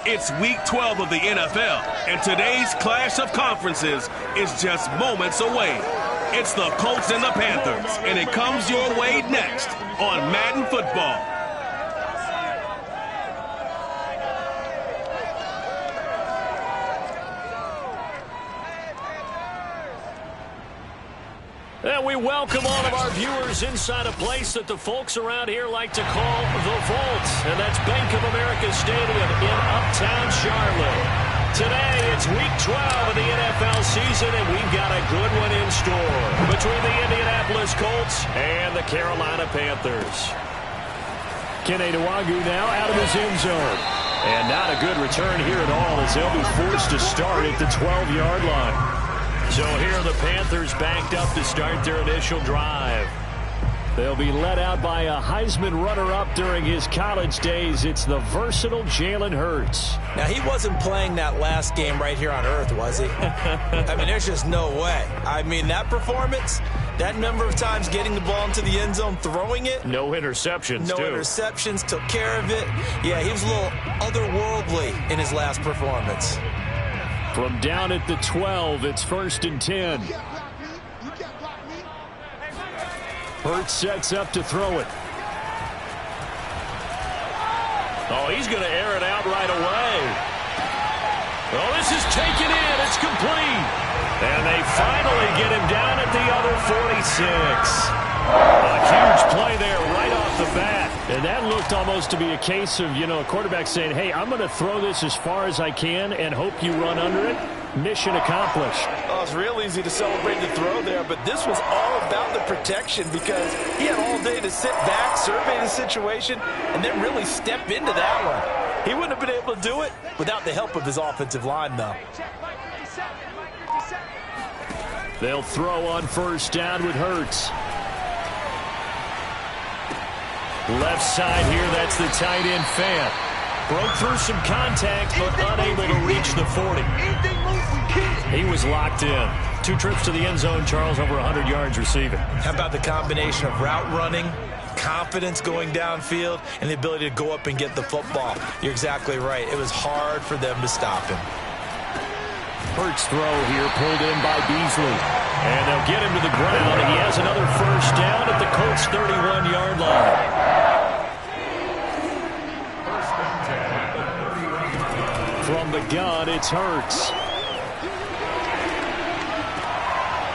It's Week 12 of the NFL, and today's clash of conferences is just moments away. It's the Colts and the Panthers, and it comes your way next on Madden Football. And we welcome all of our viewers inside a place that the folks around here like to call the Vault. And that's Bank of America Stadium in Uptown Charlotte. Today, it's Week 12 of the NFL season, and we've got a good one in store between the Indianapolis Colts and the Carolina Panthers. Kene Nwangwu now out of his end zone. And not a good return here at all as they'll be forced to start at the 12-yard line. So here the Panthers backed up to start their initial drive. They'll be led out by a Heisman runner-up during his college days. It's the versatile Jalen Hurts. Now, he wasn't playing that last game right here on earth, was he? I mean, there's just no way. I mean, that performance, that number of times getting the ball into the end zone, throwing it. No interceptions, No interceptions, took care of it. Yeah, he was a little otherworldly in his last performance. From down at the 12, it's 1st and 10. Hurts sets up to throw it. Oh, he's going to air it out right away. Oh, this is taken in. It's complete. And they finally get him down at the other 46. A huge play there right off the bat. And that looked almost to be a case of, a quarterback saying, hey, I'm going to throw this as far as I can and hope you run under it. Mission accomplished. Oh, it's real easy to celebrate the throw there, but this was all about the protection because he had all day to sit back, survey the situation, and then really step into that one. He wouldn't have been able to do it without the help of his offensive line, though. They'll throw on 1st down with Hurts. Left side here, that's the tight end Fant. Broke through some contact, but unable to reach the 40. He was locked in. 2 trips to the end zone, Charles, over 100 yards receiving. How about the combination of route running, confidence going downfield, and the ability to go up and get the football? You're exactly right. It was hard for them to stop him. Hurts throw here pulled in by Beasley. And they'll get him to the ground. He has another 1st down at the Colts' 31-yard line. From the gun, it's Hurts.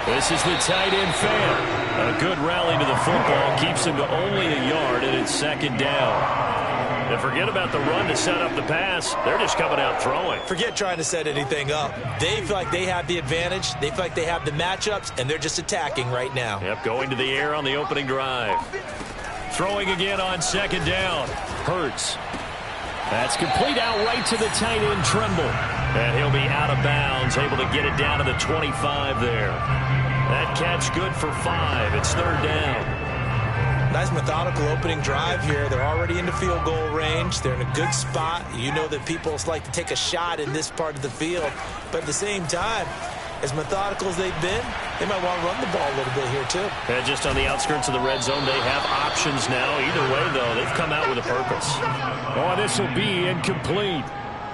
This is the tight end Fant. A good rally to the football. Keeps him to only a yard, and it's 2nd down. And forget about the run to set up the pass. They're just coming out throwing. Forget trying to set anything up. They feel like they have the advantage. They feel like they have the matchups, and they're just attacking right now. Yep, going to the air on the opening drive. Throwing again on 2nd down. Hurts. That's complete out right to the tight end Trimble. And he'll be out of bounds, able to get it down to the 25 there. That catch good for 5. It's 3rd down. Nice methodical opening drive here. They're already into field goal range. They're in a good spot. You know that people like to take a shot in this part of the field. But at the same time, as methodical as they've been, they might want to run the ball a little bit here too. And just on the outskirts of the red zone, they have options now. Either way, though, they've come out with a purpose. Oh, this will be incomplete.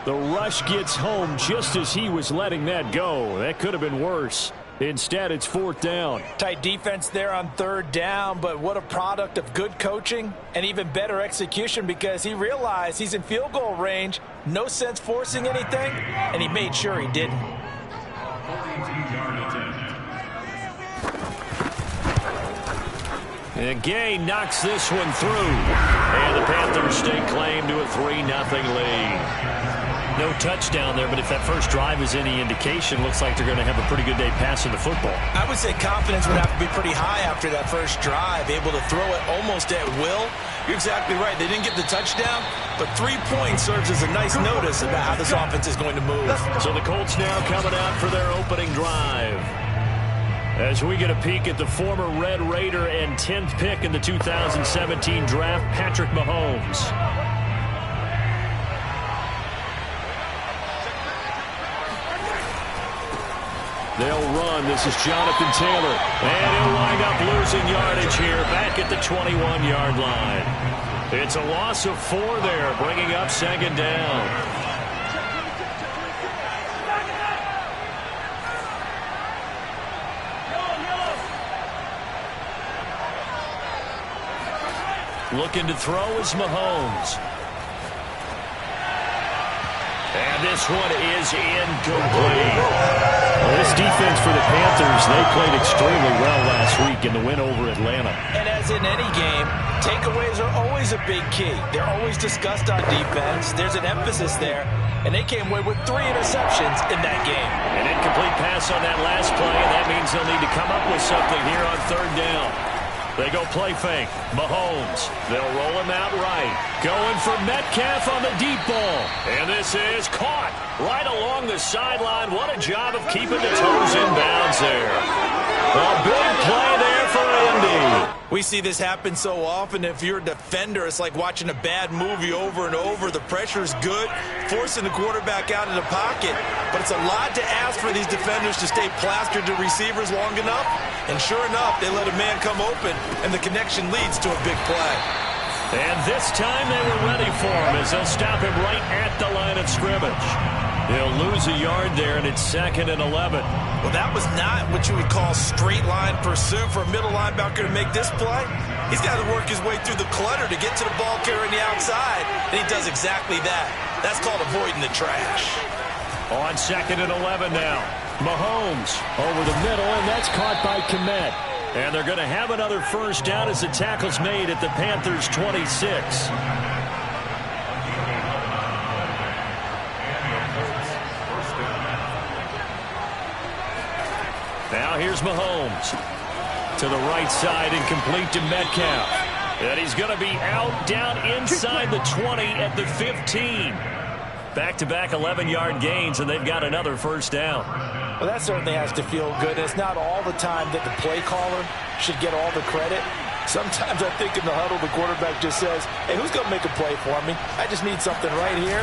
The rush gets home just as he was letting that go. That could have been worse. Instead, it's 4th down. Tight defense there on 3rd down, but what a product of good coaching and even better execution because he realized he's in field goal range. No sense forcing anything, and he made sure he didn't. And Gay knocks this one through. And the Panthers stake claim to a 3-0 lead. No touchdown there, but if that first drive is any indication, looks like they're going to have a pretty good day passing the football. I would say confidence would have to be pretty high after that first drive, able to throw it almost at will. You're exactly right. They didn't get the touchdown, but 3 points serves as a nice notice about how this offense is going to move. So the Colts now coming out for their opening drive. As we get a peek at the former Red Raider and 10th pick in the 2017 draft, Patrick Mahomes. They'll run. This is Jonathan Taylor. And he'll wind up losing yardage here back at the 21-yard line. It's a loss of 4 there, bringing up 2nd down. Looking to throw is Mahomes. And this one is incomplete. Well, this defense for the Panthers, they played extremely well last week in the win over Atlanta. And as in any game, takeaways are always a big key. They're always discussed on defense. There's an emphasis there. And they came away with 3 interceptions in that game. An incomplete pass on that last play, and that means they'll need to come up with something here on 3rd down. They go play fake. Mahomes. They'll roll him out right. Going for Metcalf on the deep ball. And this is caught right along the sideline. What a job of keeping the toes in bounds there. A big play there for Indy. We see this happen so often. If you're a defender, it's like watching a bad movie over and over. The pressure is good, forcing the quarterback out of the pocket. But it's a lot to ask for these defenders to stay plastered to receivers long enough. And sure enough, they let a man come open, and the connection leads to a big play. And this time they were ready for him as they'll stop him right at the line of scrimmage. He'll lose a yard there, and it's 2nd and 11. Well, that was not what you would call straight line pursuit for a middle linebacker to make this play. He's got to work his way through the clutter to get to the ball carrier on the outside, and he does exactly that. That's called avoiding the trash. On 2nd and 11 now. Mahomes over the middle, and that's caught by Kmet. And they're going to have another first down as the tackle's made at the Panthers' 26. Now here's Mahomes. To the right side and complete to Metcalf. And he's going to be out down inside the 20 at the 15. Back-to-back 11-yard gains, and they've got another first down. Well, that certainly has to feel good. It's not all the time that the play caller should get all the credit. Sometimes I think in the huddle, the quarterback just says, hey, who's going to make a play for me? I just need something right here.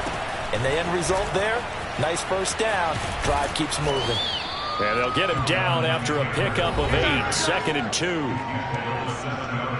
And the end result there, nice first down. Drive keeps moving. And they'll get him down after a pickup of 8, 2nd and 2.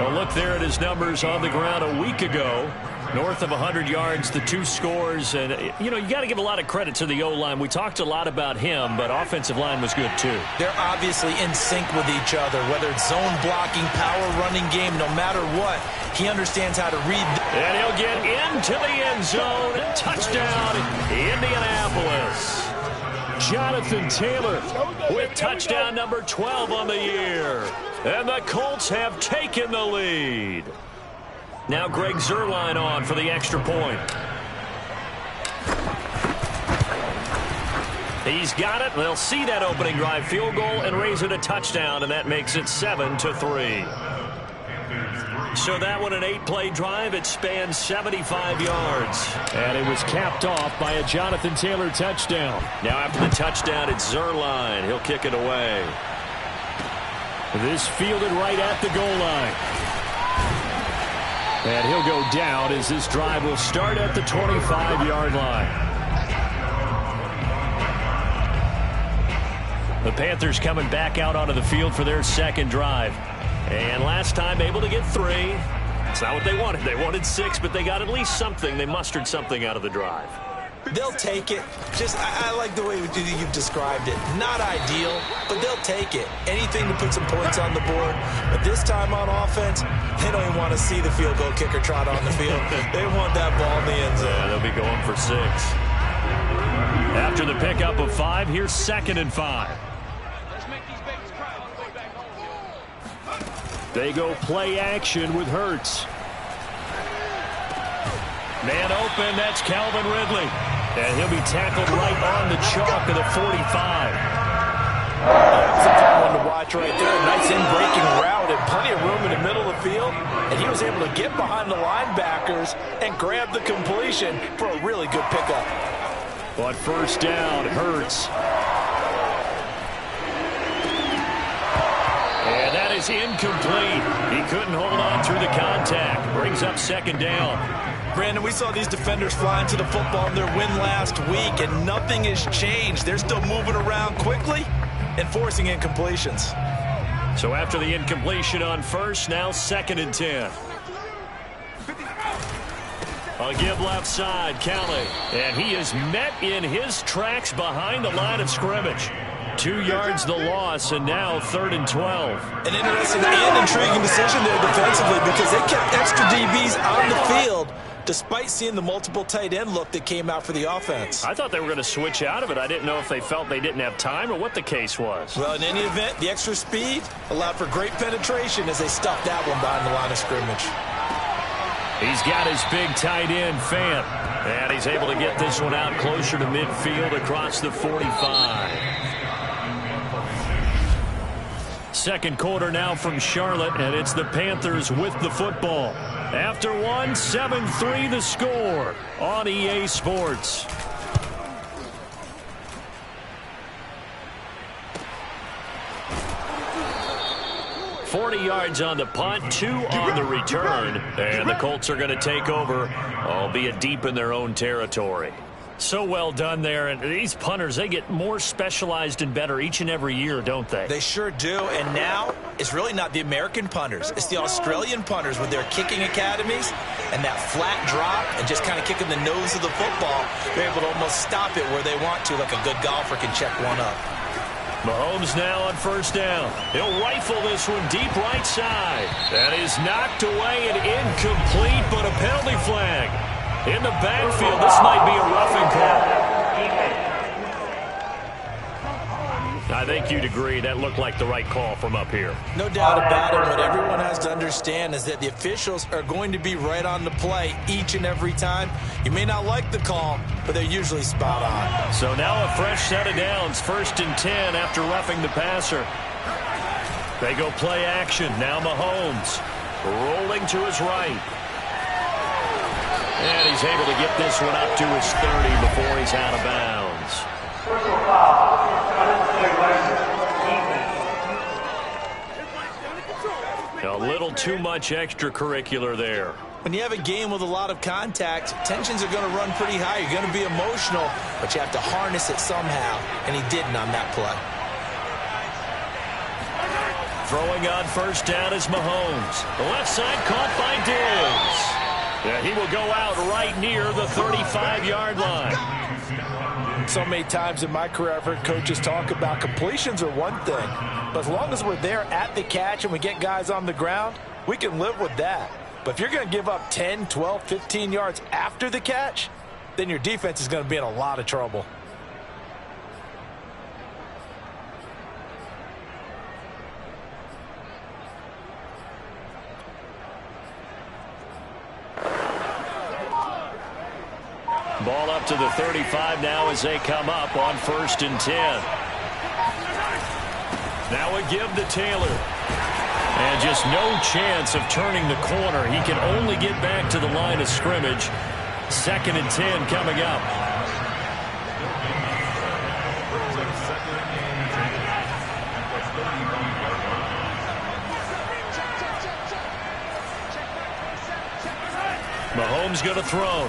A look there at his numbers on the ground a week ago. North of 100 yards, the 2 scores. And, you know, you got to give a lot of credit to the O-line. We talked a lot about him, but offensive line was good, too. They're obviously in sync with each other, whether it's zone blocking, power running game, no matter what. He understands how to read. And he'll get into the end zone. Touchdown, Indianapolis. Jonathan Taylor with touchdown number 12 on the year. And the Colts have taken the lead. Now Greg Zuerlein on for the extra point. He's got it. They'll see that opening drive field goal and raise it a touchdown, and that makes it 7-3. So that one, an 8-play drive. It spans 75 yards. And it was capped off by a Jonathan Taylor touchdown. Now after the touchdown, it's Zuerlein. He'll kick it away. This fielded right at the goal line. And he'll go down as this drive will start at the 25-yard line. The Panthers coming back out onto the field for their second drive. And last time able to get 3. It's not what they wanted. They wanted 6, but they got at least something. They mustered something out of the drive. They'll take it. Just, I like the way you've described it. Not ideal, but they'll take it. Anything to put some points on the board. But this time on offense, they don't even want to see the field goal kicker trot on the field. They want that ball in the end zone. Yeah, they'll be going for 6. After the pickup of 5, here's 2nd and 5. They go play action with Hurts. Man open, that's Calvin Ridley. And he'll be tackled right on the chalk of the 45. That was a fun one to watch right there. A nice in-breaking route and plenty of room in the middle of the field. And he was able to get behind the linebackers and grab the completion for a really good pickup. But first down, Hurts. And that is incomplete. He couldn't hold on through the contact. Brings up 2nd down. Brandon, we saw these defenders fly into the football in their win last week, and nothing has changed. They're still moving around quickly and forcing incompletions. So after the incompletion on first, now 2nd and 10. A give left side, Kelly. And he is met in his tracks behind the line of scrimmage. 2 yards the loss, and now 3rd and 12. An interesting and intriguing decision there defensively because they kept extra DBs on the field despite seeing the multiple tight end look that came out for the offense. I thought they were going to switch out of it. I didn't know if they felt they didn't have time or what the case was. Well, in any event, the extra speed allowed for great penetration as they stuffed that one behind the line of scrimmage. He's got his big tight end, Fant. And he's able to get this one out closer to midfield across the 45. Second quarter now from Charlotte, and it's the Panthers with the football. After one, 7-3 the score on EA Sports. $40 yards on the punt, 2 on the return, and the Colts are going to take over, albeit deep in their own territory. So well done there, and these punters, they get more specialized and better each and every year, don't they? They sure do, and now it's really not the American punters. It's the Australian punters with their kicking academies and that flat drop and just kind of kicking the nose of the football. They're able to almost stop it where they want to, like a good golfer can check one up. Mahomes now on first down. He'll rifle this one deep right side. That is knocked away and incomplete, but a penalty flag. In the backfield, this might be a roughing call. I think you'd agree that looked like the right call from up here. No doubt about it. What everyone has to understand is that the officials are going to be right on the play each and every time. You may not like the call, but they're usually spot on. So now a fresh set of downs, 1st and 10 after roughing the passer. They go play action. Now Mahomes rolling to his right. And he's able to get this one up to his 30 before he's out of bounds. A little too much extracurricular there. When you have a game with a lot of contact, tensions are going to run pretty high. You're going to be emotional, but you have to harness it somehow, and he didn't on that play. Throwing on first down is Mahomes. The left side caught by Diggs. Yeah, he will go out right near the 35-yard line. So many times in my career, I've heard coaches talk about completions are one thing, but as long as we're there at the catch and we get guys on the ground, we can live with that. But if you're going to give up 10, 12, 15 yards after the catch, then your defense is going to be in a lot of trouble. Ball up to the 35 now as they come up on 1st and 10. Now a give to Taylor. And just no chance of turning the corner. He can only get back to the line of scrimmage. 2nd and 10 coming up. Mahomes going to throw.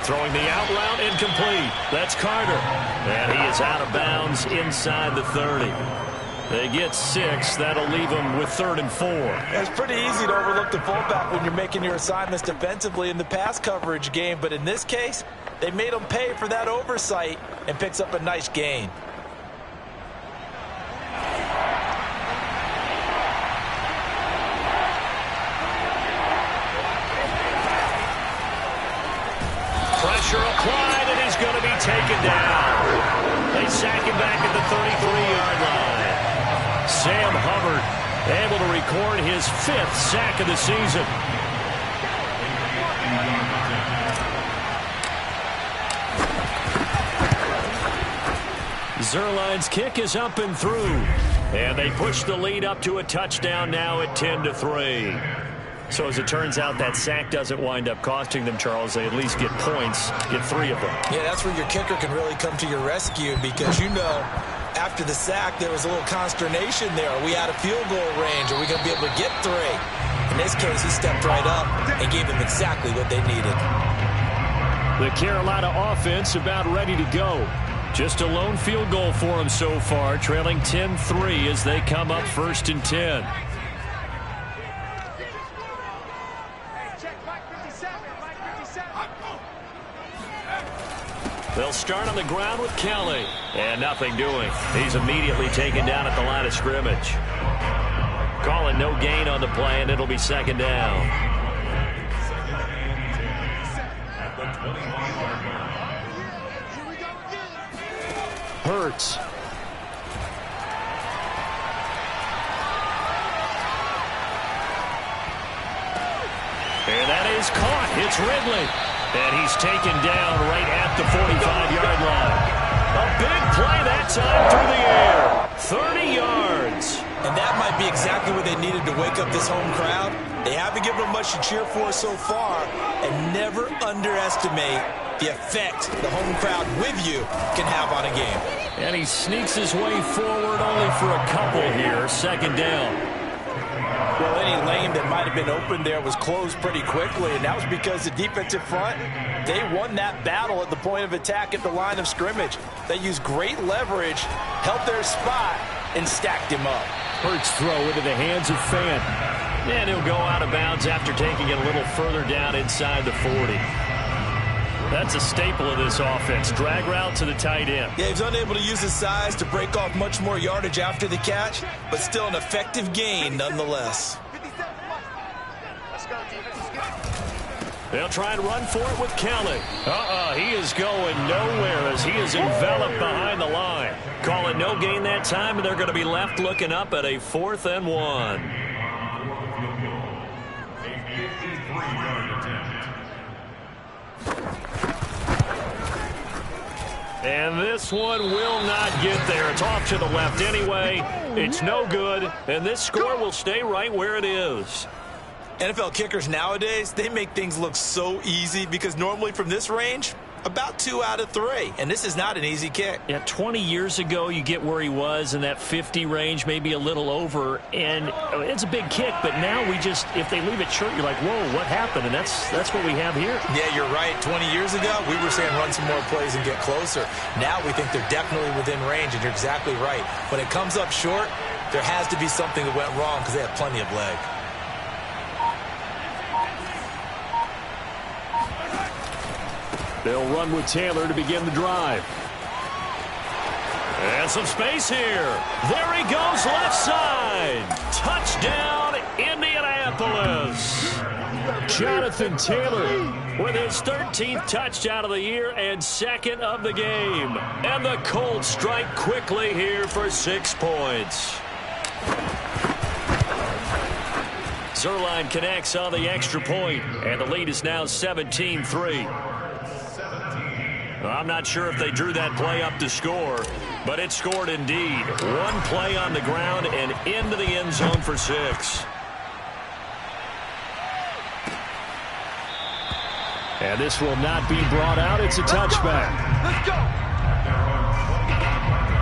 Throwing the out route, incomplete. That's Carter. And he is out of bounds inside the 30. They get 6. That'll leave them with 3rd and 4. It's pretty easy to overlook the fullback when you're making your assignments defensively in the pass coverage game. But in this case, they made him pay for that oversight and picks up a nice gain. Pressure applied, and he's going to be taken down. They sack him back at the 33-yard line. Sam Hubbard able to record his 5th sack of the season. Zerline's kick is up and through. And they push the lead up to a touchdown now at 10-3. So as it turns out, that sack doesn't wind up costing them, Charles. They at least get points, get 3 of them. Yeah, that's where your kicker can really come to your rescue because, you know, after the sack, there was a little consternation there. Are we out of field goal range? Are we going to be able to get 3? In this case, he stepped right up and gave them exactly what they needed. The Carolina offense about ready to go. Just a lone field goal for them so far, trailing 10-3 as they come up 1st and 10. They'll start on the ground with Kelly. And nothing doing. He's immediately taken down at the line of scrimmage. Calling no gain on the play, and it'll be second down. Hurts. And that is caught. It's Ridley. And he's taken down right at the 45-yard line. A big play that time through the air. 30 yards. And that might be exactly what they needed to wake up this home crowd. They haven't given them much to cheer for so far. And never underestimate the effect the home crowd with you can have on a game. And he sneaks his way forward only for a couple here. Second down. Well, any lane that might have been open there was closed pretty quickly, and that was because the defensive front, they won that battle at the point of attack at the line of scrimmage. They used great leverage, held their spot, and stacked him up. Hurts throw into the hands of Fant. And he'll go out of bounds after taking it a little further down inside the 40. That's a staple of this offense. Drag route to the tight end. Yeah, he's unable to use his size to break off much more yardage after the catch, but still an effective gain nonetheless. They'll try and run for it with Kelly. He is going nowhere as he is enveloped behind the line. Call it no gain that time, and they're going to be left looking up at a 4th and 1. And this one will not get there. It's off to the left anyway. It's no good, and this score will stay right where it is. NFL kickers nowadays, they make things look so easy because normally from this range, about 2 out of 3. And this is not an easy kick. Yeah, 20 years ago, you get where he was in that 50 range, maybe a little over. And it's a big kick, but now we just, if they leave it short, you're like, whoa, what happened? And that's what we have here. Yeah, you're right. 20 years ago, we were saying run some more plays and get closer. Now we think they're definitely within range, and you're exactly right. When it comes up short, there has to be something that went wrong because they have plenty of leg. They'll run with Taylor to begin the drive. And some space here. There he goes left side. Touchdown, Indianapolis. Jonathan Taylor with his 13th touchdown of the year and 2nd of the game. And the Colts strike quickly here for 6 points. Zerline connects on the extra point, and the lead is now 17-3. I'm not sure if they drew that play up to score, but it scored indeed. One play on the ground and into the end zone for 6. And this will not be brought out. It's a touchback. Let's go.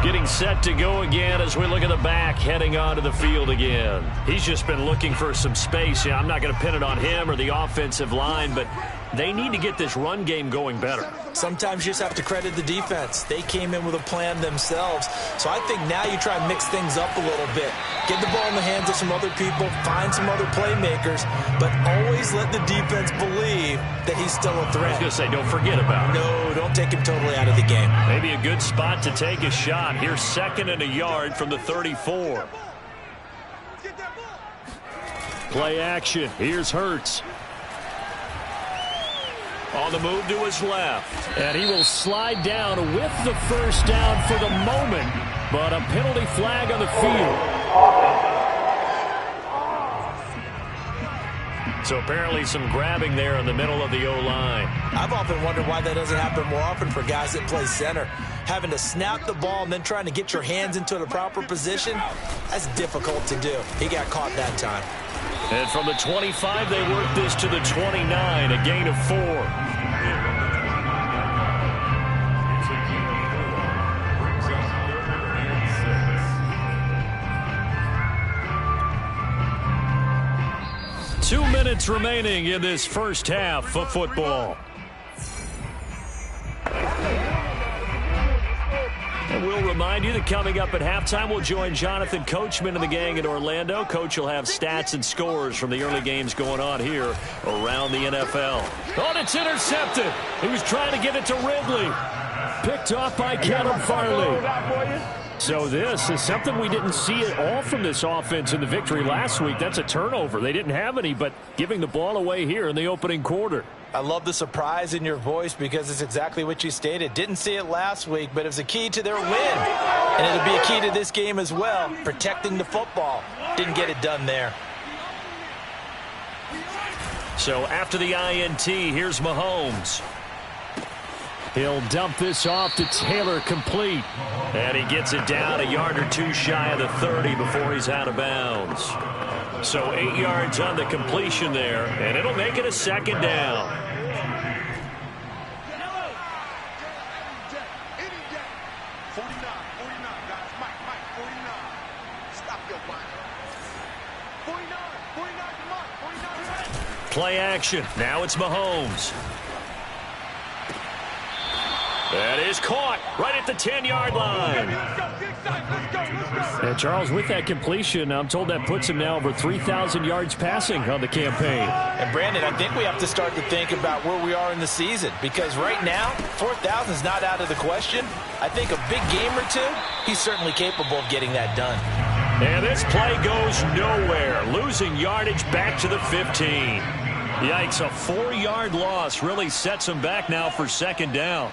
Getting set to go again as we look at the back heading onto the field again. He's just been looking for some space. Yeah, I'm not going to pin it on him or the offensive line, but they need to get this run game going better. Sometimes you just have to credit the defense. They came in with a plan themselves. So I think now you try and mix things up a little bit. Get the ball in the hands of some other people, find some other playmakers, but always let the defense believe that he's still a threat. I was going to say, don't forget about him. No, don't take him totally out of the game. Maybe a good spot to take a shot. Here's 2nd and a yard from the 34. Play action. Here's Hurts. On the move to his left. And he will slide down with the first down for the moment. But a penalty flag on the field. So apparently some grabbing there in the middle of the O-line. I've often wondered why that doesn't happen more often for guys that play center. Having to snap the ball and then trying to get your hands into the proper position, that's difficult to do. He got caught that time. And from the 25, they work this to the 29, a gain of 4. Two minutes remaining in this first half of football. And we'll remind you that coming up at halftime, we'll join Jonathan Coachman and the gang in Orlando. Coach will have stats and scores from the early games going on here around the NFL. Oh, and it's intercepted. He was trying to get it to Ridley. Picked off by Caleb Farley. So this is something we didn't see at all from this offense in the victory last week. That's a turnover. They didn't have any, but giving the ball away here in the opening quarter. I love the surprise in your voice because it's exactly what you stated. Didn't see it last week, but it was a key to their win. And it'll be a key to this game as well, protecting the football. Didn't get it done there. So after the INT, here's Mahomes. He'll dump this off to Taylor, complete. And he gets it down a yard or two shy of the 30 before he's out of bounds. So 8 yards on the completion there, and it'll make it a second down. Play action. Now it's Mahomes. That is caught right at the 10-yard line. And Charles, with that completion, I'm told that puts him now over 3,000 yards passing on the campaign. And Brandon, I think we have to start to think about where we are in the season, because right now 4,000 is not out of the question. I think a big game or two, he's certainly capable of getting that done. And this play goes nowhere, losing yardage back to the 15. Yikes, a 4-yard loss really sets him back now for second down.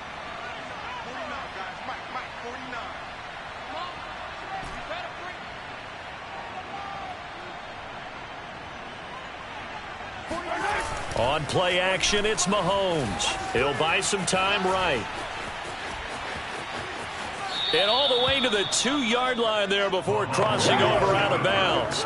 On play action, it's Mahomes. He'll buy some time right. And all the way to the 2-yard line there before crossing over out of bounds.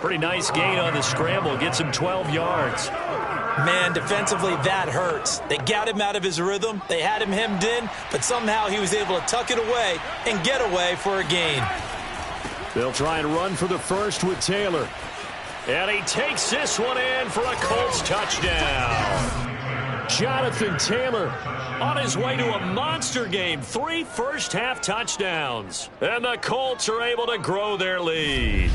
Pretty nice gain on the scramble. Gets him 12 yards. Man, defensively, that hurts. They got him out of his rhythm. They had him hemmed in, but somehow he was able to tuck it away and get away for a gain. They'll try and run for the first with Taylor. And he takes this one in for a Colts touchdown. Jonathan Taylor on his way to a monster game. 3 first-half touchdowns. And the Colts are able to grow their lead.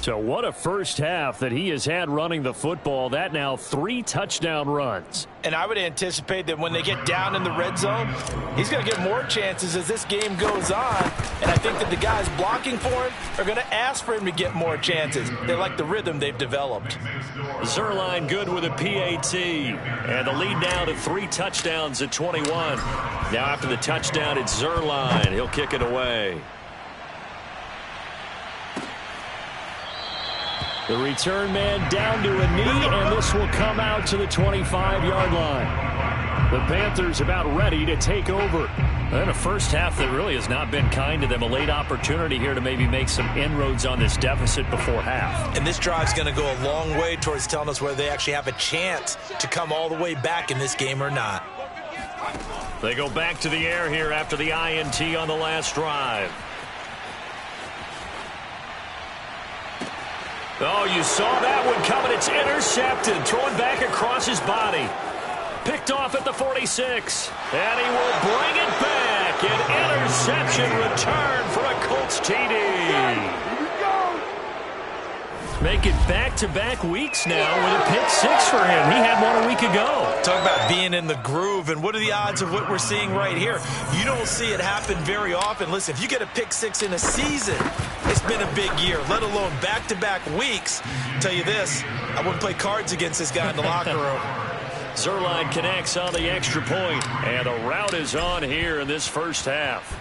So what a first half that he has had running the football. That now 3 touchdown runs. And I would anticipate that when they get down in the red zone, he's going to get more chances as this game goes on. And I think that the guys blocking for him are going to ask for him to get more chances. They like the rhythm they've developed. Zuerlein good with a PAT. And the lead now to 3 touchdowns at 21. Now after the touchdown, it's Zuerlein. He'll kick it away. The return man down to a knee, and this will come out to the 25-yard line. The Panthers about ready to take over. And a first half that really has not been kind to them. A late opportunity here to maybe make some inroads on this deficit before half. And this drive's going to go a long way towards telling us whether they actually have a chance to come all the way back in this game or not. They go back to the air here after the INT on the last drive. Oh, you saw that one coming. It's intercepted. Thrown back across his body. Picked off at the 46. And he will bring it back. An interception return for a Colts TD. Making back-to-back weeks now with a pick 6 for him. He had one a week ago. Talk about being in the groove, and what are the odds of what we're seeing right here? You don't see it happen very often. Listen, if you get a pick 6 in a season, it's been a big year, let alone back-to-back weeks. I'll tell you this, I wouldn't play cards against this guy in the locker room. Zuerlein connects on the extra point, and a rout is on here in this first half.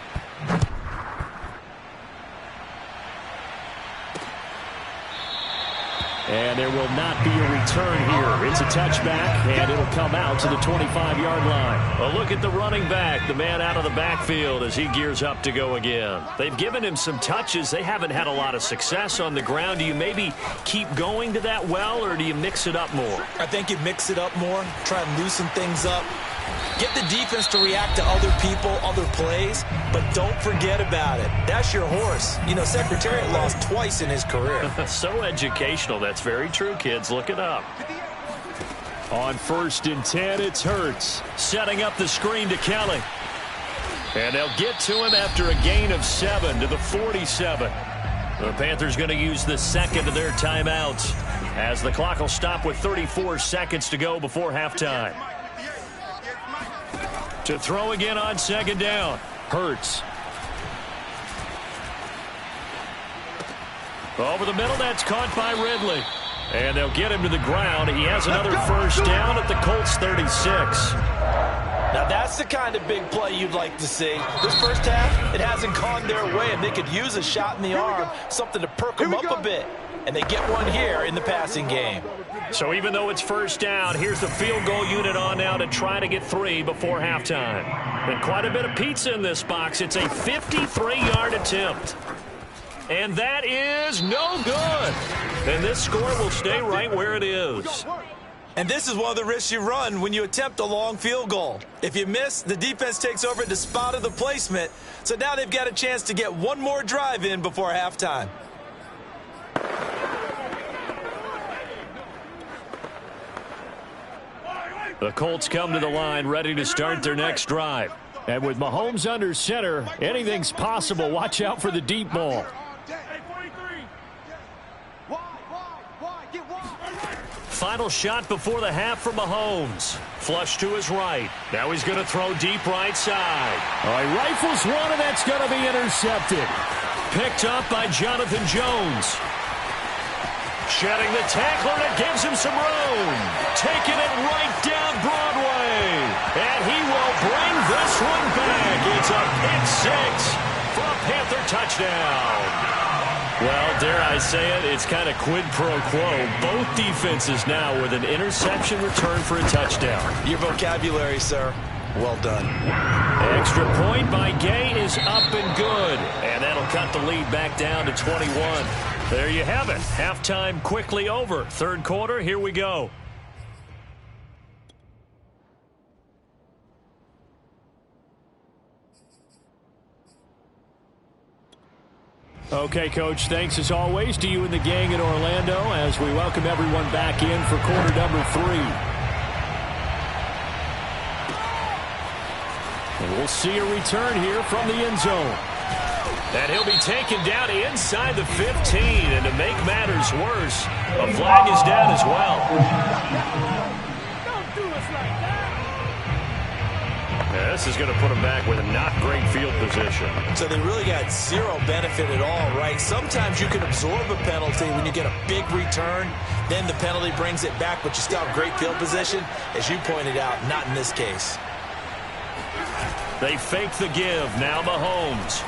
And there will not be a return here. It's a touchback, and it'll come out to the 25-yard line. Well, look at the running back, the man out of the backfield as he gears up to go again. They've given him some touches. They haven't had a lot of success on the ground. Do you maybe keep going to that well, or do you mix it up more? I think you mix it up more, try and loosen things up. Get the defense to react to other people, other plays, but don't forget about it. That's your horse. You know, Secretariat lost twice in his career. So educational. That's very true, kids. Look it up. On 1st and 10, it's Hurts. Setting up the screen to Kelly. And they'll get to him after a gain of 7 to the 47. The Panthers going to use the second of their timeouts as the clock will stop with 34 seconds to go before halftime. To throw again on second down. Hurts. Over the middle, that's caught by Ridley. And they'll get him to the ground. He has another first down at the Colts 36. Now, that's the kind of big play you'd like to see. This first half, it hasn't gone their way, and they could use a shot in the arm, something to perk them up a bit. And they get one here in the passing game. So even though it's first down, here's the field goal unit on now to try to get 3 before halftime. And quite a bit of pizza in this box. It's a 53-yard attempt. And that is no good. And this score will stay right where it is. And this is one of the risks you run when you attempt a long field goal. If you miss, the defense takes over at the spot of the placement. So now they've got a chance to get one more drive in before halftime. The Colts come to the line ready to start their next drive. And with Mahomes under center, anything's possible. Watch out for the deep ball. Final shot before the half for Mahomes. Flush to his right. Now he's going to throw deep right side. All right, rifles one, and that's going to be intercepted. Picked up by Jonathan Jones. Shedding the tackler, and it gives him some room. Taking it right down Broadway. And he will bring this one back. It's a pick six for a Panther touchdown. Well, dare I say it, it's kind of quid pro quo. Both defenses now with an interception return for a touchdown. Your vocabulary, sir. Well done. Extra point by Gay is up and good. And that'll cut the lead back down to 21. There you have it. Halftime quickly over. Third quarter, here we go. Okay, Coach, thanks as always to you and the gang in Orlando as we welcome everyone back in for quarter number 3. And we'll see a return here from the end zone. And he'll be taken down inside the 15. And to make matters worse, a flag is down as well. Don't do us like that. Yeah, this is going to put him back with a not great field position. So they really got zero benefit at all, right? Sometimes you can absorb a penalty when you get a big return. Then the penalty brings it back, but you still have great field position. As you pointed out, not in this case. They fake the give. Now Mahomes.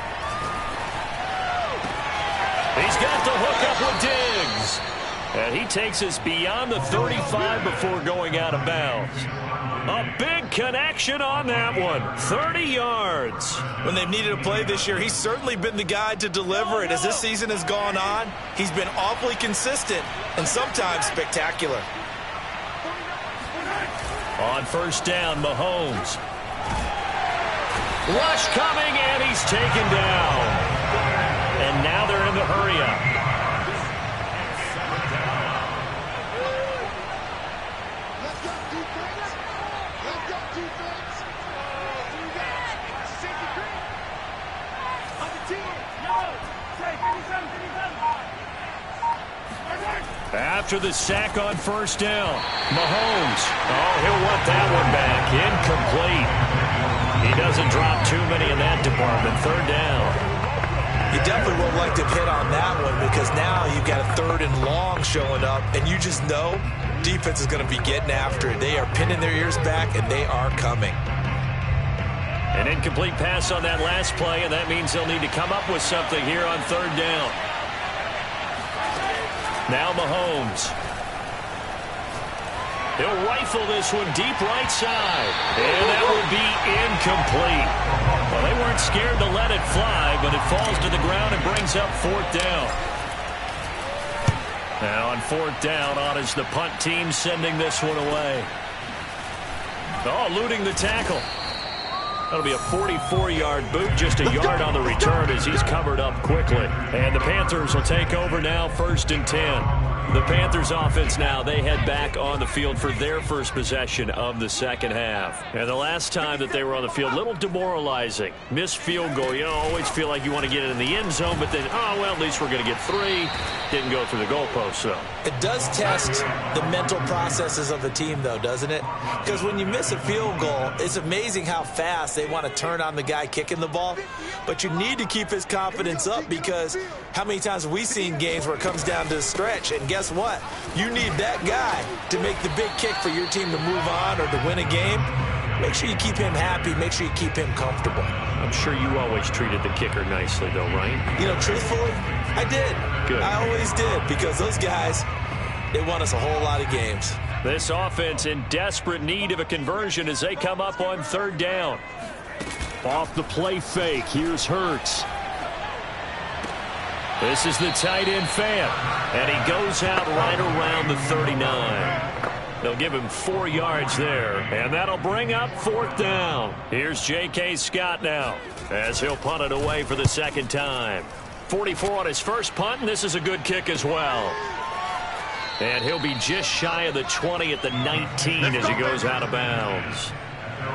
He's got the hook up with Diggs. And he takes us beyond the 35 before going out of bounds. A big connection on that one. 30 yards. When they've needed a play this year, he's certainly been the guy to deliver it. As this season has gone on, he's been awfully consistent and sometimes spectacular. On first down, Mahomes. Rush coming, and he's taken down. And now they're in the hurry-up. After the sack on first down, Mahomes. Oh, he'll want that one back. Incomplete. He doesn't drop too many in that department. Third down. You definitely won't like to hit on that one because now you've got a 3rd and long showing up, and you just know defense is going to be getting after it. They are pinning their ears back, and they are coming. An incomplete pass on that last play, and that means they'll need to come up with something here on third down. Now Mahomes. He'll rifle this one deep right side. And that will be incomplete. Well, they weren't scared to let it fly, but it falls to the ground and brings up 4th down. Now on 4th down, on is the punt team sending this one away. Oh, eluding the tackle. That'll be a 44-yard boot, just a yard on the return as he's covered up quickly. And the Panthers will take over now, 1st and 10. The Panthers offense now, they head back on the field for their first possession of the second half. And the last time that they were on the field, a little demoralizing. Missed field goal. You know, always feel like you want to get it in the end zone, but then, oh, well, at least we're going to get 3. Didn't go through the goalpost, though. It does test the mental processes of a team, though, doesn't it? Because when you miss a field goal, it's amazing how fast they want to turn on the guy kicking the ball. But you need to keep his confidence up, because how many times have we seen games where it comes down to the stretch, and guess what? You need that guy to make the big kick for your team to move on or to win a game. Make sure you keep him happy. Make sure you keep him comfortable. I'm sure you always treated the kicker nicely, though, right? You know, truthfully, I did. Good. I always did, because those guys, they won us a whole lot of games. This offense in desperate need of a conversion as they come up on 3rd down. Off the play fake, here's Hurts. This is the tight end fan, and he goes out right around the 39. They'll give him 4 yards there, and that'll bring up 4th down. Here's J.K. Scott now as he'll punt it away for the 2nd time. 44 on his first punt, and this is a good kick as well. And he'll be just shy of the 20 at the 19 as he goes out of bounds.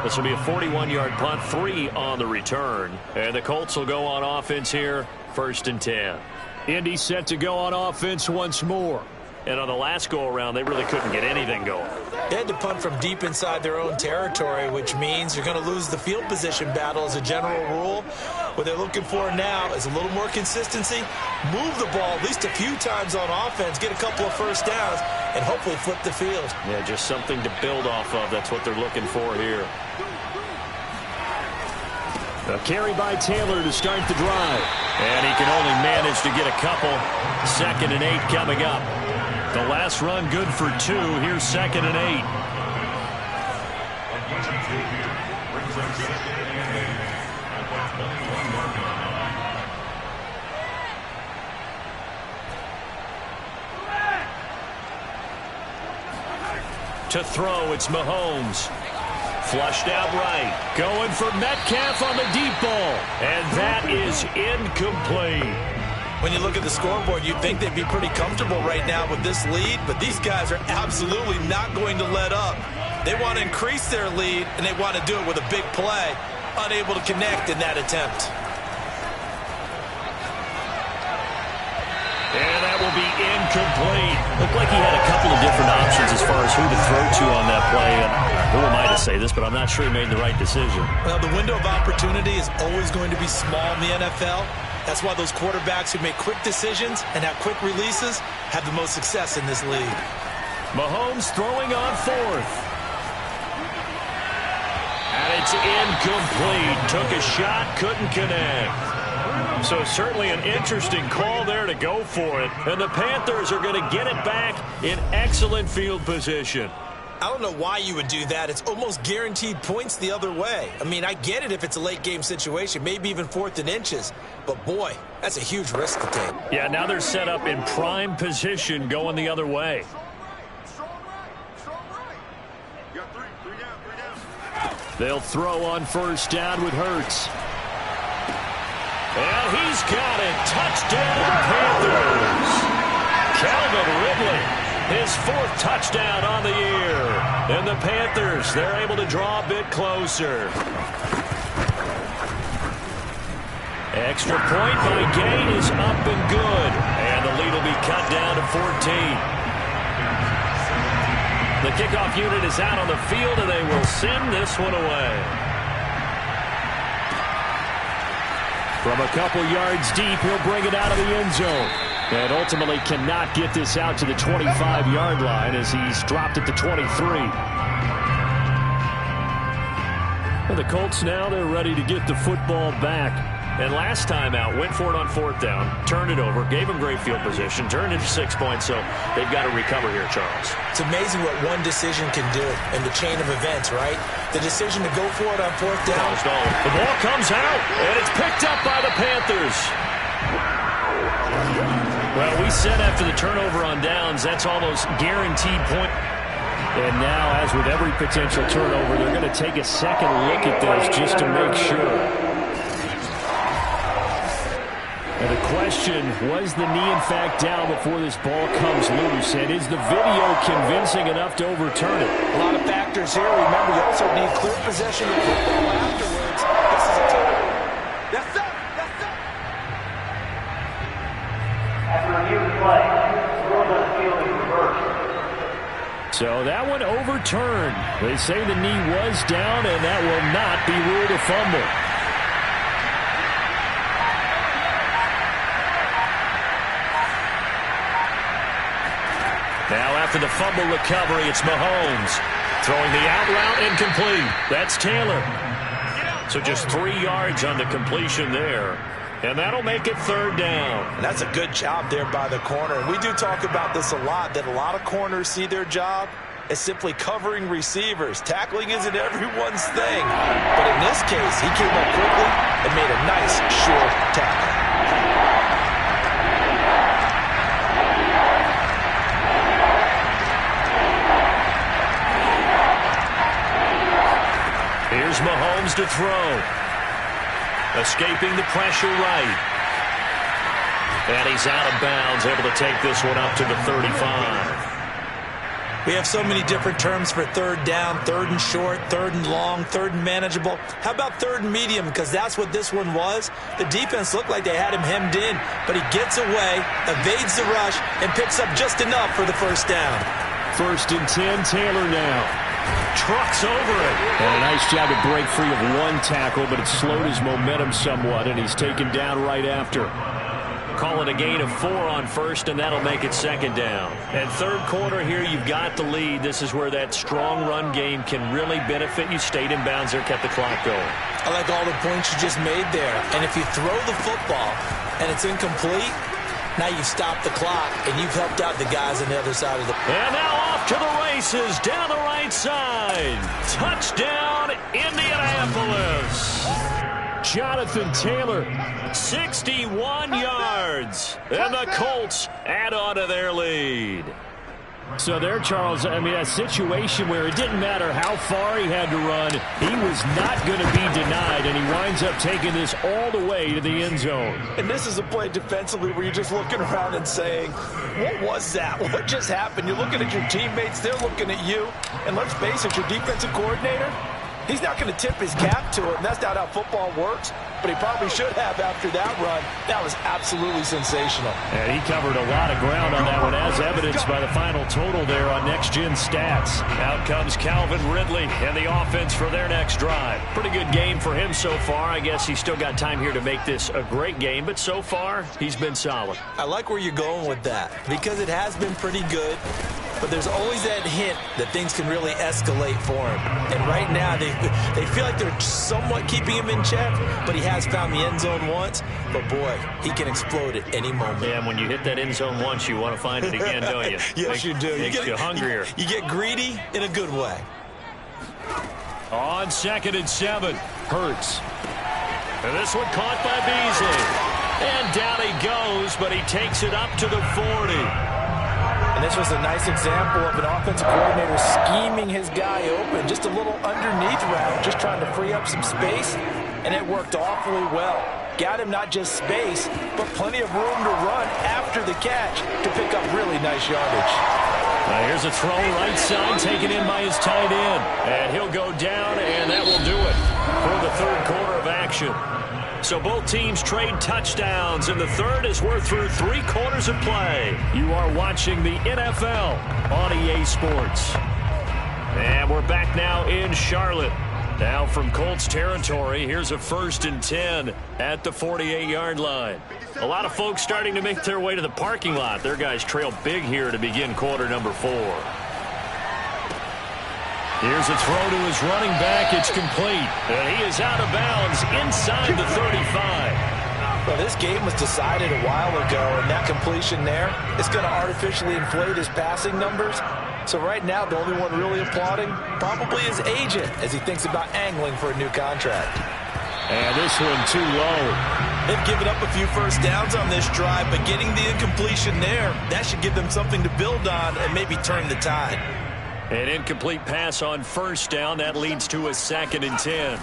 This will be a 41-yard punt, 3 on the return. And the Colts will go on offense here, 1st and 10. Indy set to go on offense once more. And on the last go-around, they really couldn't get anything going. They had to punt from deep inside their own territory, which means you're going to lose the field position battle as a general rule. What they're looking for now is a little more consistency, move the ball at least a few times on offense, get a couple of first downs, and hopefully flip the field. Yeah, just something to build off of. That's what they're looking for here. A carry by Taylor to start the drive. And he can only manage to get a couple. 2nd and 8 coming up. The last run good for 2. Here's 2nd and 8. To throw, it's Mahomes. Flushed out right. Going for Metcalf on the deep ball. And that is incomplete. When you look at the scoreboard, you'd think they'd be pretty comfortable right now with this lead, but these guys are absolutely not going to let up. They want to increase their lead, and they want to do it with a big play. Unable to connect in that attempt. And that will be incomplete. Looked like he had a couple of different options as far as who to throw to on that play. And who am I to say this, but I'm not sure he made the right decision. Well, the window of opportunity is always going to be small in the NFL. That's why those quarterbacks who make quick decisions and have quick releases have the most success in this league. Mahomes throwing on 4th. And it's incomplete. Took a shot, couldn't connect. So certainly an interesting call there to go for it. And the Panthers are going to get it back in excellent field position. I don't know why you would do that. It's almost guaranteed points the other way. I mean, I get it if it's a late game situation, maybe even 4th and inches. But boy, that's a huge risk to take. Yeah, now they're set up in prime position going the other way. They'll throw on 1st down with Hurts. And he's got it. Touchdown, Panthers. Calvin Ridley, his 4th touchdown on the year. And the Panthers, they're able to draw a bit closer. Extra point by Gain is up and good. And the lead will be cut down to 14. The kickoff unit is out on the field, and they will send this one away. From a couple yards deep, he'll bring it out of the end zone. And ultimately cannot get this out to the 25-yard line as he's dropped at the 23. And the Colts now, they're ready to get the football back. And last time out, went for it on 4th down, turned it over, gave him great field position, turned into 6 points, so they've got to recover here, Charles. It's amazing what one decision can do in the chain of events, right? The decision to go for it on 4th down. The ball comes out, and it's picked up by the Panthers. Well, we said after the turnover on downs, that's almost guaranteed point. And now, as with every potential turnover, they're going to take a second look at this just to make sure. And the question, was the knee in fact down before this ball comes loose? And is the video convincing enough to overturn it? A lot of factors here. Remember, you also need clear possession of the football afterwards. This is a tough. Yes, sir. Yes, sir. After review of play, rules on the field is reversed. So that one overturned. They say the knee was down, and that will not be ruled a fumble. Now after the fumble recovery, it's Mahomes. Throwing the out route incomplete. That's Taylor. So just 3 yards on the completion there. And that'll make it third down. And that's a good job there by the corner. We do talk about this a lot, that a lot of corners see their job as simply covering receivers. Tackling isn't everyone's thing. But in this case, he came up quickly and made a nice, short tackle. Here's Mahomes to throw. Escaping the pressure right. And he's out of bounds, able to take this one up to the 35. We have so many different terms for third down, third and short, third and long, third and manageable. How about third and medium? Because that's what this one was. The defense looked like they had him hemmed in, but he gets away, evades the rush, and picks up just enough for the first down. 1st and 10, Taylor now. Trucks over it. And a nice job to break free of one tackle, but it slowed his momentum somewhat, and he's taken down right after. Call it a gain of 4 on first, and that'll make it second down. And third quarter here, you've got the lead. This is where that strong run game can really benefit you. Stayed in bounds there, kept the clock going. I like all the points you just made there. And if you throw the football and it's incomplete, now you stop the clock, and you've helped out the guys on the other side of the... And now off to the races, down the right side. Touchdown, Indianapolis. Jonathan Taylor. 61 yards. And the Colts add on to their lead. So there, Charles, I mean, a situation where it didn't matter how far he had to run, he was not going to be denied, and he winds up taking this all the way to the end zone. And this is a play defensively where you're just looking around and saying, what was that? What just happened? You're looking at your teammates, they're looking at you, and let's face it, your defensive coordinator, he's not going to tip his cap to it, and that's not how football works. But he probably should have after that run. That was absolutely sensational. And he covered a lot of ground on that one, as evidenced by the final total there on Next Gen Stats. Out comes Calvin Ridley and the offense for their next drive. Pretty good game for him so far. I guess he's still got time here to make this a great game, but so far, he's been solid. I like where you're going with that, because it has been pretty good. But there's always that hint that things can really escalate for him. And right now, they feel like they're somewhat keeping him in check, but he has found the end zone once. But, boy, he can explode at any moment. Yeah, and when you hit that end zone once, you want to find it again, don't you? Yes, you do. Makes you hungrier. You get greedy in a good way. On 2nd and 7, Hurts. And this one caught by Beasley. And down he goes, but he takes it up to the 40. And this was a nice example of an offensive coordinator scheming his guy open. Just a little underneath route, just trying to free up some space, and it worked awfully well. Got him not just space, but plenty of room to run after the catch to pick up really nice yardage. Here's a throw right side, taken in by his tight end. And he'll go down, and that will do it for the third quarter of action. So both teams trade touchdowns, and the third as we're through 3 quarters of play. You are watching the NFL on EA Sports. And we're back now in Charlotte. Now from Colts territory, here's a 1st and 10 at the 48-yard line. A lot of folks starting to make their way to the parking lot. Their guys trail big here to begin quarter number 4. Here's a throw to his running back. It's complete. And he is out of bounds inside the 35. Well, this game was decided a while ago, and that completion there is going to artificially inflate his passing numbers. So right now, the only one really applauding probably his agent as he thinks about angling for a new contract. And this one too low. They've given up a few first downs on this drive, but getting the incompletion there, that should give them something to build on and maybe turn the tide. An incomplete pass on first down. That leads to a 2nd and 10.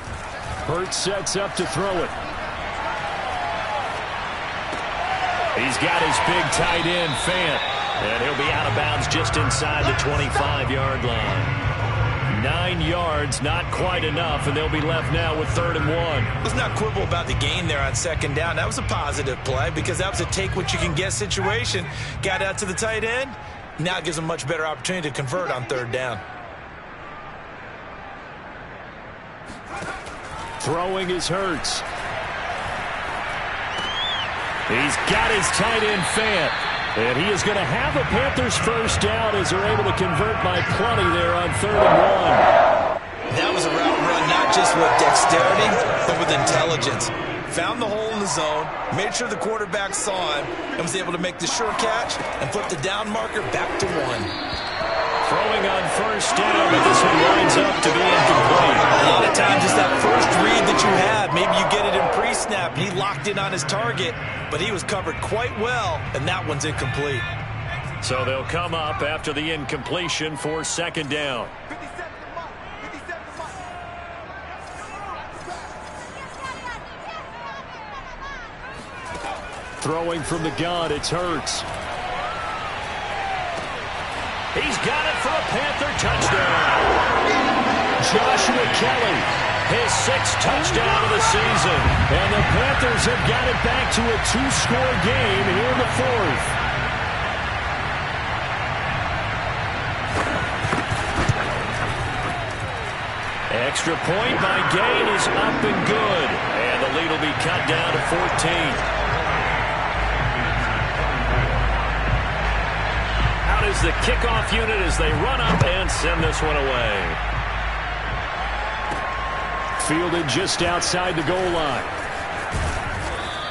Hurts sets up to throw it. He's got his big tight end, Fant. And he'll be out of bounds just inside the 25-yard line. 9 yards, not quite enough, and they'll be left now with 3rd and 1. Let's not quibble about the gain there on 2nd down. That was a positive play because that was a take-what-you-can-get situation. Got out to the tight end. Now it gives them a much better opportunity to convert on 3rd down. Throwing is Hurts. He's got his tight end, Fant. And he is going to have a Panthers first down as they're able to convert by plenty there on 3rd and 1. That was a route run not just with dexterity, but with intelligence. Found the hole in the zone, made sure the quarterback saw him, and was able to make the sure catch and flip the down marker back to 1. Throwing on first down, but this one winds up to be incomplete. A lot of times it's that first read that you have. Maybe you get it in pre-snap. He locked in on his target, but he was covered quite well, and that one's incomplete. So they'll come up after the incompletion for 2nd down. Throwing from the gun, it's Hurts. He's got it for a Panther touchdown. Joshua Kelly, his 6th touchdown of the season. And the Panthers have got it back to a 2-score game here in the 4th. Extra point by Gain is up and good. And the lead will be cut down to 14. Is the kickoff unit as they run up and send this one away. Fielded just outside the goal line.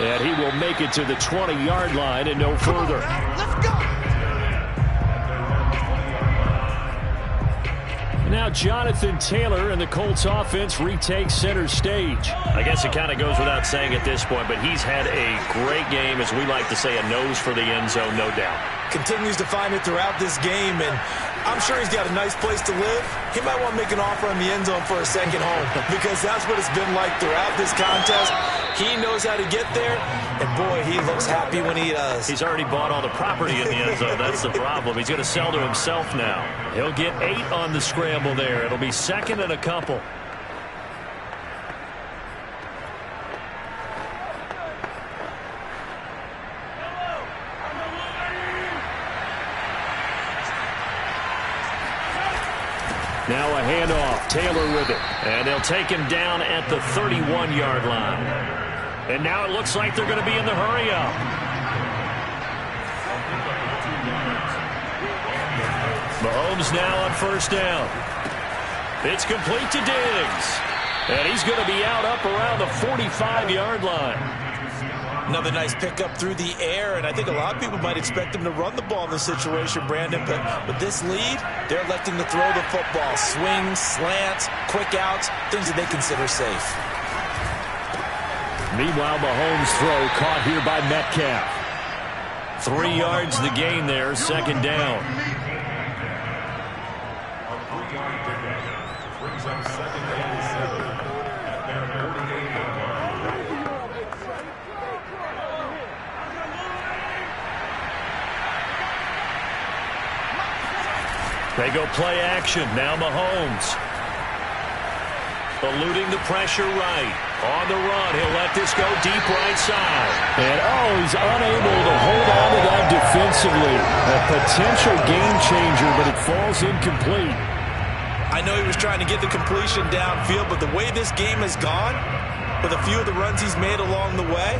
And he will make it to the 20-yard line and no further. Let's go. Now Jonathan Taylor and the Colts offense retake center stage. I guess it kind of goes without saying at this point, but he's had a great game, as we like to say, a nose for the end zone, no doubt. Continues to find it throughout this game, and I'm sure he's got a nice place to live. He might want to make an offer on the end zone for a second home because that's what it's been like throughout this contest. He knows how to get there, and boy, he looks happy when he does. He's already bought all the property in the end zone. That's the problem. He's going to sell to himself now. He'll get 8 on the scramble there. It'll be 2nd and a couple. Now a handoff. Taylor with it. And they'll take him down at the 31-yard line. And now it looks like they're going to be in the hurry-up. Mahomes now on first down. It's complete to Diggs. And he's going to be out up around the 45-yard line. Another nice pickup through the air, and I think a lot of people might expect him to run the ball in this situation, Brandon, but with this lead, they're electing to throw the football. Swings, slants, quick outs, things that they consider safe. Meanwhile, Mahomes' throw caught here by Metcalf. 3 yards the gain there, 2nd down. They go play action. Now Mahomes. Eluding the pressure right. On the run. He'll let this go deep right side. And he's unable to hold on to that defensively. A potential game changer, but it falls incomplete. I know he was trying to get the completion downfield, but the way this game has gone, with a few of the runs he's made along the way,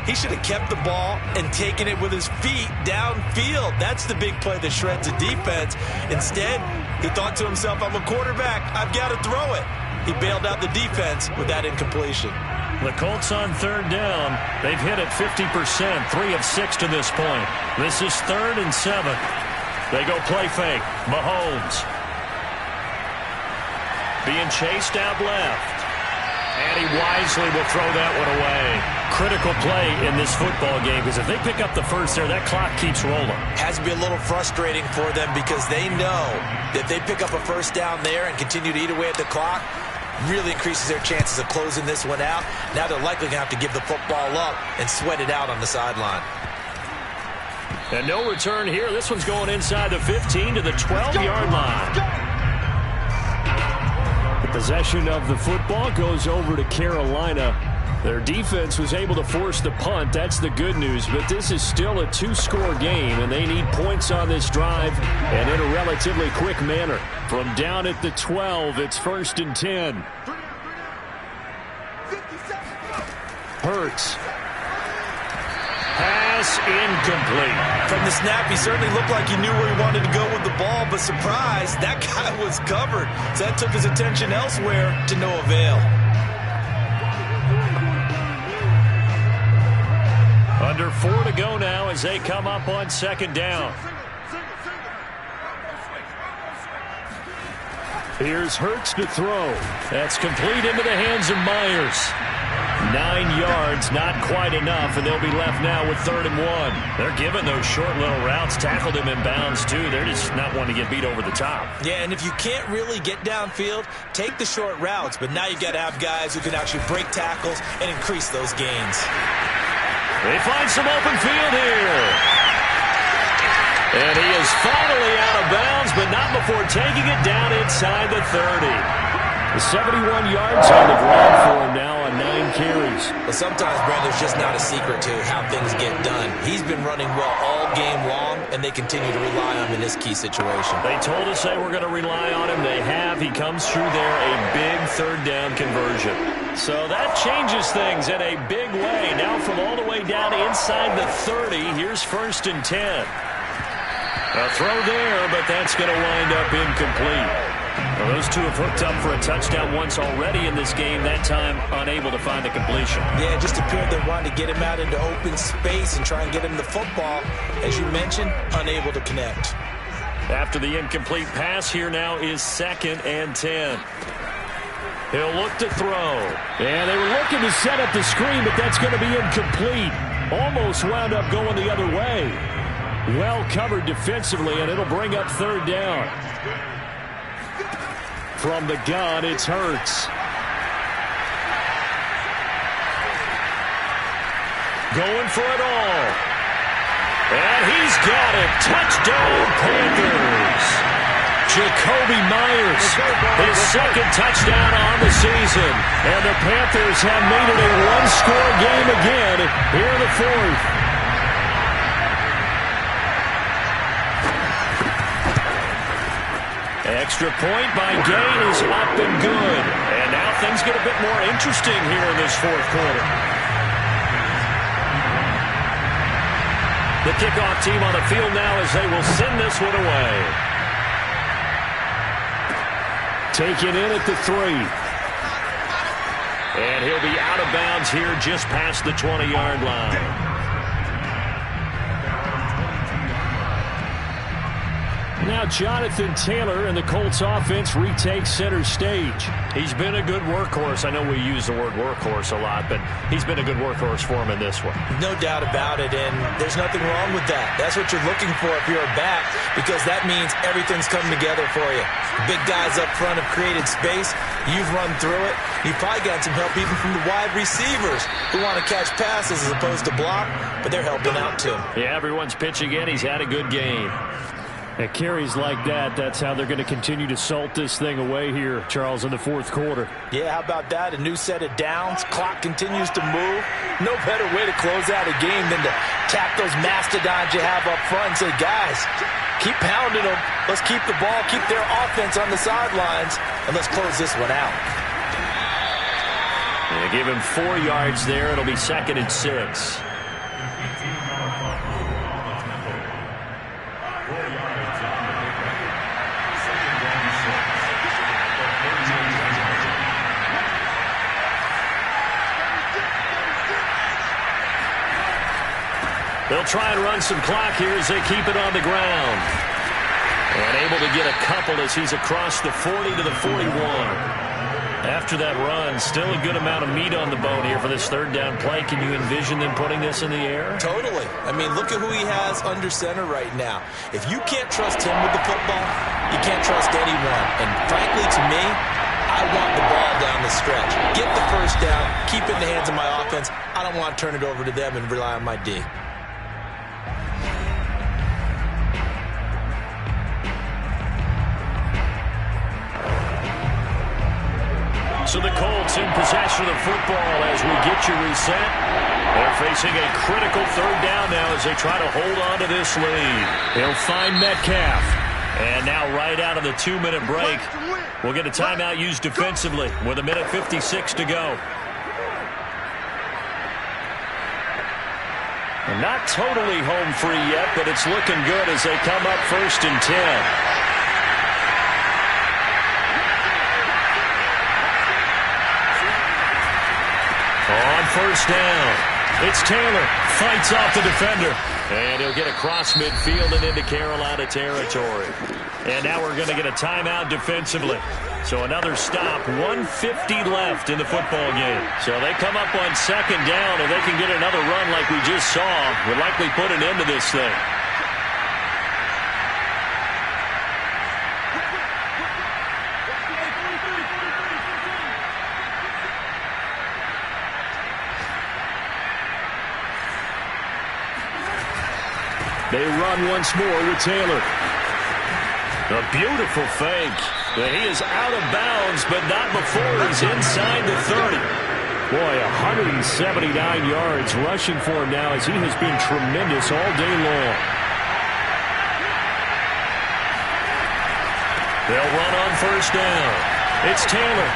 he should have kept the ball and taken it with his feet downfield. That's the big play that shreds a defense. Instead, he thought to himself, I'm a quarterback. I've got to throw it. He bailed out the defense with that incompletion. The Colts on 3rd down. They've hit it 50%, 3 of 6 to this point. This is 3rd and 7. They go play fake. Mahomes. Being chased out left. And he wisely will throw that one away. Critical play in this football game, because if they pick up the first there, that clock keeps rolling. Has to be a little frustrating for them because they know that if they pick up a first down there and continue to eat away at the clock, really increases their chances of closing this one out. Now they're likely going to have to give the football up and sweat it out on the sideline. And no return here. This one's going inside the 15 to the 12-yard line. The possession of the football goes over to Carolina. Their defense was able to force the punt. That's the good news. But this is still a two-score game, and they need points on this drive and in a relatively quick manner. From down at the 12, it's 1st and 10. Hurts. Pass incomplete. From the snap, he certainly looked like he knew where he wanted to go with the ball, but surprise, that guy was covered. So that took his attention elsewhere to no avail. Under 4 to go now as they come up on 2nd down. Here's Hurts to throw. That's complete into the hands of Myers. 9 yards, not quite enough, and they'll be left now with 3rd and 1. They're giving those short little routes, tackled him in bounds too. They're just not wanting to get beat over the top. Yeah, and if you can't really get downfield, take the short routes, but now you got to have guys who can actually break tackles and increase those gains. They find some open field here. And he is finally out of bounds, but not before taking it down inside the 30. 71 yards on the ground for him now on 9 carries. Well, sometimes, Brent, there's just not a secret to how things get done. He's been running well all game long, and they continue to rely on him in this key situation. They told us they were going to rely on him. They have. He comes through there, a big 3rd down conversion. So that changes things in a big way. Now from all the way down inside the 30, here's 1st and 10. A throw there, but that's going to wind up incomplete. Well, those two have hooked up for a touchdown once already in this game, that time unable to find the completion. Yeah, it just appeared they wanted to get him out into open space and try and get him the football. As you mentioned, unable to connect. After the incomplete pass, here now is 2nd and 10. He'll look to throw. And they were looking to set up the screen, but that's going to be incomplete. Almost wound up going the other way. Well covered defensively, and it'll bring up 3rd down. From the gun, it's Hurts. Going for it all. And he's got it. Touchdown, Panthers. Jacoby Myers, his 2nd touchdown on the season. And the Panthers have made it a one-score game again here in the 4th. Extra point by Gain is up and good. And now things get a bit more interesting here in this 4th quarter. The kickoff team on the field now as they will send this one away. Taken in at the 3. And he'll be out of bounds here just past the 20-yard line. Now Jonathan Taylor and the Colts offense retakes center stage. He's been a good workhorse. I know we use the word workhorse a lot, but he's been a good workhorse for him in this one. No doubt about it, and there's nothing wrong with that. That's what you're looking for if you're a back, because that means everything's coming together for you. Big guys up front have created space. You've run through it. You've probably got some help even from the wide receivers who want to catch passes as opposed to block, but they're helping out too. Yeah, everyone's pitching in. He's had a good game. At carries like that, that's how they're going to continue to salt this thing away here, Charles, in the 4th quarter. Yeah, how about that? A new set of downs. Clock continues to move. No better way to close out a game than to tap those mastodons you have up front and say, guys, keep pounding them. Let's keep the ball, keep their offense on the sidelines, and let's close this one out. They give him 4 yards there. It'll be 2nd and 6. They'll try and run some clock here as they keep it on the ground. And able to get a couple as he's across the 40 to the 41. After that run, still a good amount of meat on the bone here for this third down play. Can you envision them putting this in the air? Totally. I mean, look at who he has under center right now. If you can't trust him with the football, you can't trust anyone. And frankly, to me, I want the ball down the stretch. Get the first down, keep it in the hands of my offense. I don't want to turn it over to them and rely on my D. So the Colts in possession of the football as we get you reset. They're facing a critical third down now as they try to hold on to this lead. He'll find Metcalf. And now right out of the 2-minute break, we'll get a timeout used defensively with 1:56 to go. And not totally home free yet, but it's looking good as they come up 1st and 10. On 1st down, it's Taylor, fights off the defender, and he'll get across midfield and into Carolina territory. And now we're going to get a timeout defensively. So another stop, 1:50 left in the football game. So they come up on 2nd down, and they can get another run like we just saw, would likely put an end to this thing. They run once more with Taylor. A beautiful fake. He is out of bounds, but not before he's inside the 30. Boy, 179 yards rushing for him now as he has been tremendous all day long. They'll run on 1st down. It's Taylor.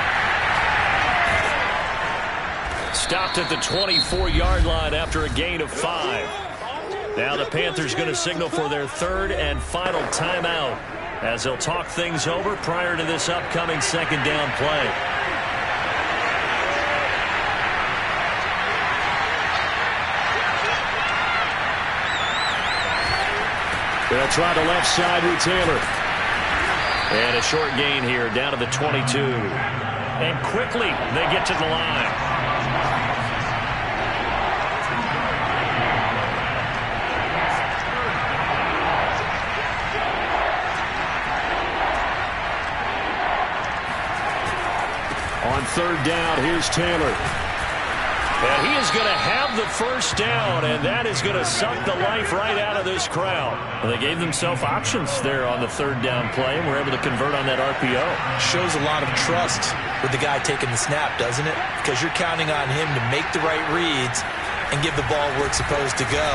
Stopped at the 24-yard line after a gain of 5. Now the Panthers going to signal for their 3rd and final timeout as they'll talk things over prior to this upcoming 2nd down play. They'll try the left side with Taylor. And a short gain here down to the 22. And quickly they get to the line. On 3rd down, here's Taylor. And he is going to have the 1st down, and that is going to suck the life right out of this crowd. Well, they gave themselves options there on the 3rd down play, and were able to convert on that RPO. Shows a lot of trust with the guy taking the snap, doesn't it? Because you're counting on him to make the right reads and give the ball where it's supposed to go.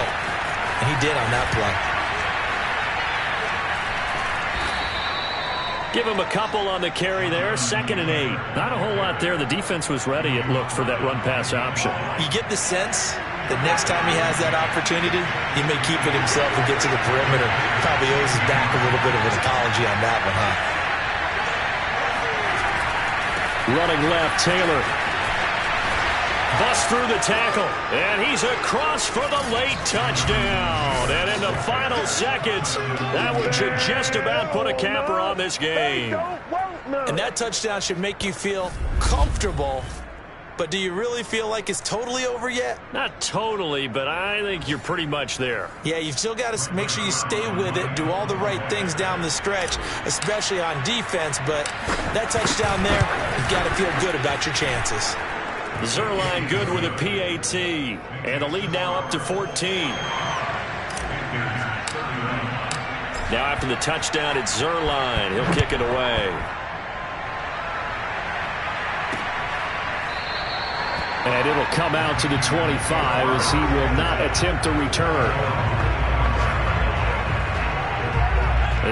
And he did on that play. Give him a couple on the carry there. 2nd and 8. Not a whole lot there. The defense was ready, it looked, for that run-pass option. You get the sense that next time he has that opportunity, he may keep it himself and get to the perimeter. Probably owes his back a little bit of an apology on that one, huh? Running left, Taylor. Busts through the tackle, and he's across for the late touchdown. And in the final seconds, that one should just about put a capper on this game. And that touchdown should make you feel comfortable. But do you really feel like it's totally over yet? Not totally, but I think you're pretty much there. Yeah, you've still got to make sure you stay with it, do all the right things down the stretch, especially on defense. But that touchdown there, you've got to feel good about your chances. Zuerlein good with a PAT. And the lead now up to 14. Now after the touchdown, it's Zuerlein. He'll kick it away. And it'll come out to the 25 as he will not attempt a return.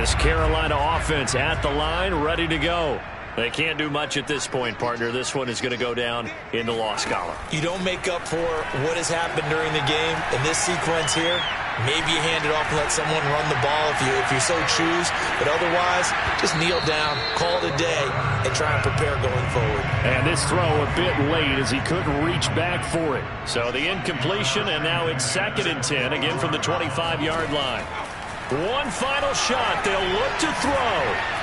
This Carolina offense at the line, ready to go. They can't do much at this point, partner. This one is going to go down in the loss column. You don't make up for what has happened during the game. In this sequence here, maybe you hand it off and let someone run the ball if you so choose. But otherwise, just kneel down, call it a day, and try and prepare going forward. And this throw a bit late as he couldn't reach back for it. So the incompletion, and now it's 2nd and 10, again from the 25-yard line. One final shot. They'll look to throw.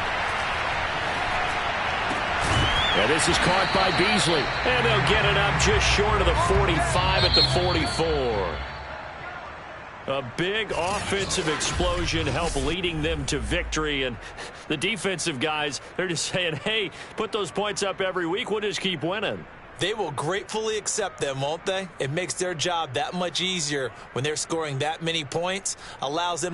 And this is caught by Beasley. And they'll get it up just short of the 45 at the 44. A big offensive explosion helped leading them to victory. And the defensive guys, they're just saying, hey, put those points up every week. We'll just keep winning. They will gratefully accept them, won't they? It makes their job that much easier when they're scoring that many points, allows them to